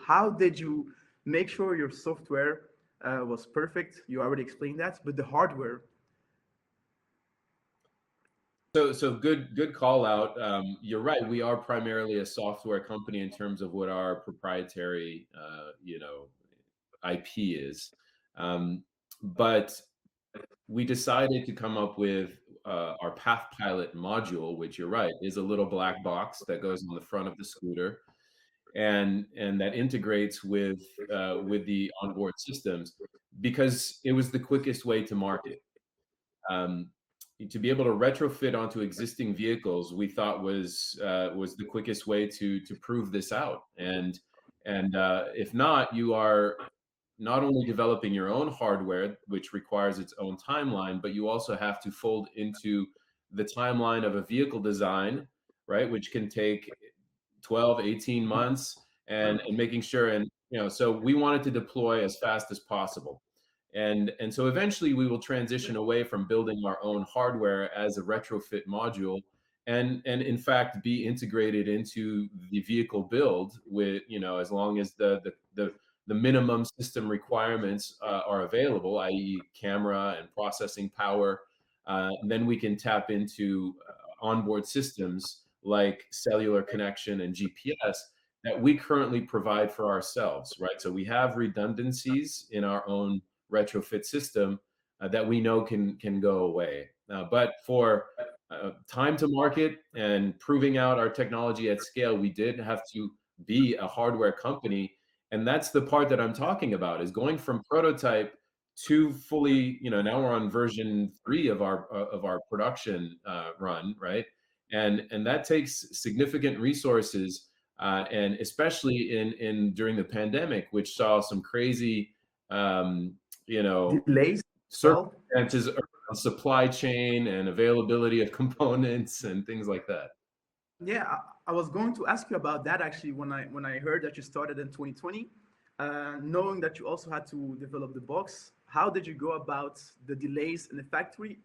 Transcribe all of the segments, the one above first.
how did you make sure your software was perfect? You already explained that, but the hardware. So good call out. You're right. We are primarily a software company in terms of what our proprietary, IP is. Um, but we decided to come up with our Path Pilot module, which you're right is a little black box that goes on the front of the scooter, and that integrates with the onboard systems because it was the quickest way to market. Um, to be able to retrofit onto existing vehicles, we thought was the quickest way to prove this out. And if not, you are not only developing your own hardware, which requires its own timeline, but you also have to fold into the timeline of a vehicle design, right, which can take 12, 18 months, and making sure. And so we wanted to deploy as fast as possible. And so eventually we will transition away from building our own hardware as a retrofit module, and in fact be integrated into the vehicle build with, as long as the minimum system requirements are available, i.e. camera and processing power. Then we can tap into onboard systems like cellular connection and GPS that we currently provide for ourselves, right? So we have redundancies in our own retrofit system that we know can go away. But for time to market and proving out our technology at scale, we did have to be a hardware company, and that's the part that I'm talking about, is going from prototype to fully. Now we're on version 3 of our production run, right? And that takes significant resources, and especially in during the pandemic, which saw some crazy um, you know, Delays as well. circumstances around supply chain and availability of components and things like that. Yeah, I was going to ask you about that actually when I heard that you started in 2020, knowing that you also had to develop the box. How did you go about the delays in the factory?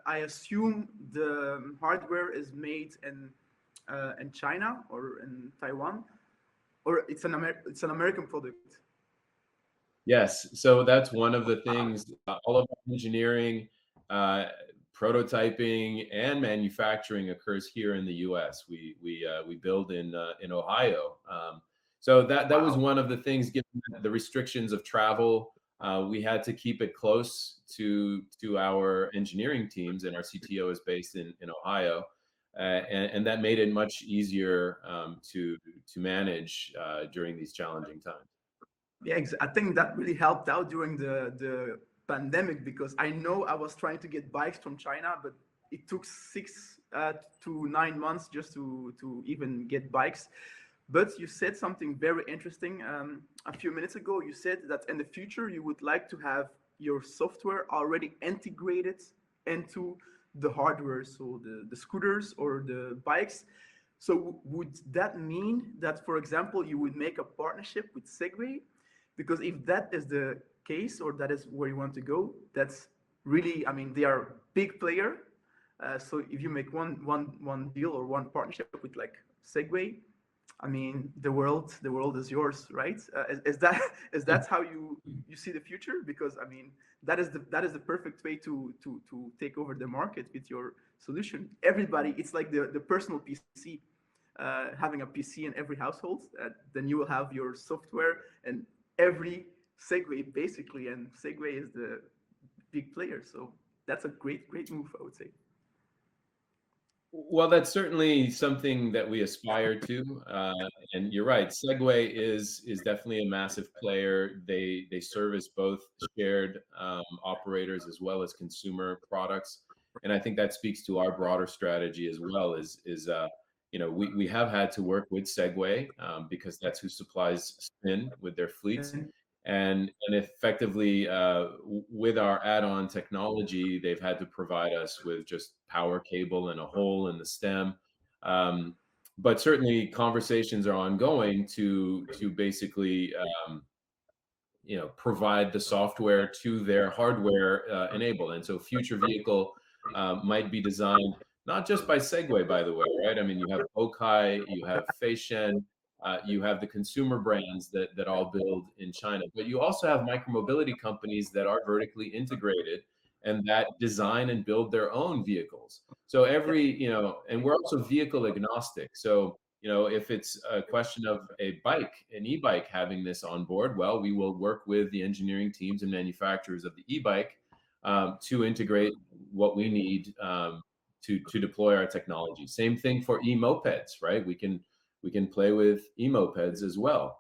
I assume the hardware is made in China or in Taiwan, or it's an American product. Yes, so that's one of the things. All of our engineering, uh, prototyping, and manufacturing occurs here in the U.S. We build in Ohio. So that was Wow. one of the things. Given the restrictions of travel, we had to keep it close to our engineering teams, and our CTO is based in Ohio, and that made it much easier to manage during these challenging times. Yeah, I think that really helped out during the pandemic because I know I was trying to get bikes from China, but it took 6 to 9 months just to even get bikes. But you said something very interesting a few minutes ago. You said that in the future you would like to have your software already integrated into the hardware, so the scooters or the bikes. So would that mean that, for example, you would make a partnership with Segway? Because if that is the case, or that is where you want to go, that's really, I mean, they are a big player. So if you make one deal or one partnership with like Segway, I mean, the world is yours, right? Is that is that how you see the future? Because I mean, that is the perfect way to take over the market with your solution. Everybody, it's like the personal PC. Having a PC in every household, then you will have your software and every Segway basically, and Segway is the big player. So that's a great move, I would say. Well, that's certainly something that we aspire to, and you're right. Segway is definitely a massive player. They service both shared operators as well as consumer products, and I think that speaks to our broader strategy as well. We have had to work with Segway because that's who supplies Spin with their fleets, And and effectively with our add-on technology, they've had to provide us with just power cable and a hole in the stem. um, but certainly conversations are ongoing to basically provide the software to their hardware enabled. And so future vehicle might be designed not just by Segway, by the way, right? I mean, you have Okai, you have Feishen, You have the consumer brands that all build in China, but you also have micromobility companies that are vertically integrated and that design and build their own vehicles. So Yeah. and we're also vehicle agnostic. So, if it's a question of a bike, an e-bike having this on board, well, we will work with the engineering teams and manufacturers of the e-bike to integrate what we need to deploy our technology. Same thing for e-mopeds, right? We can play with e-mopeds as well.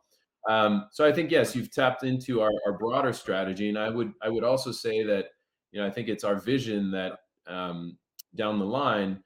So I think, yes, you've tapped into our broader strategy, and I would also say that I think it's our vision that down the line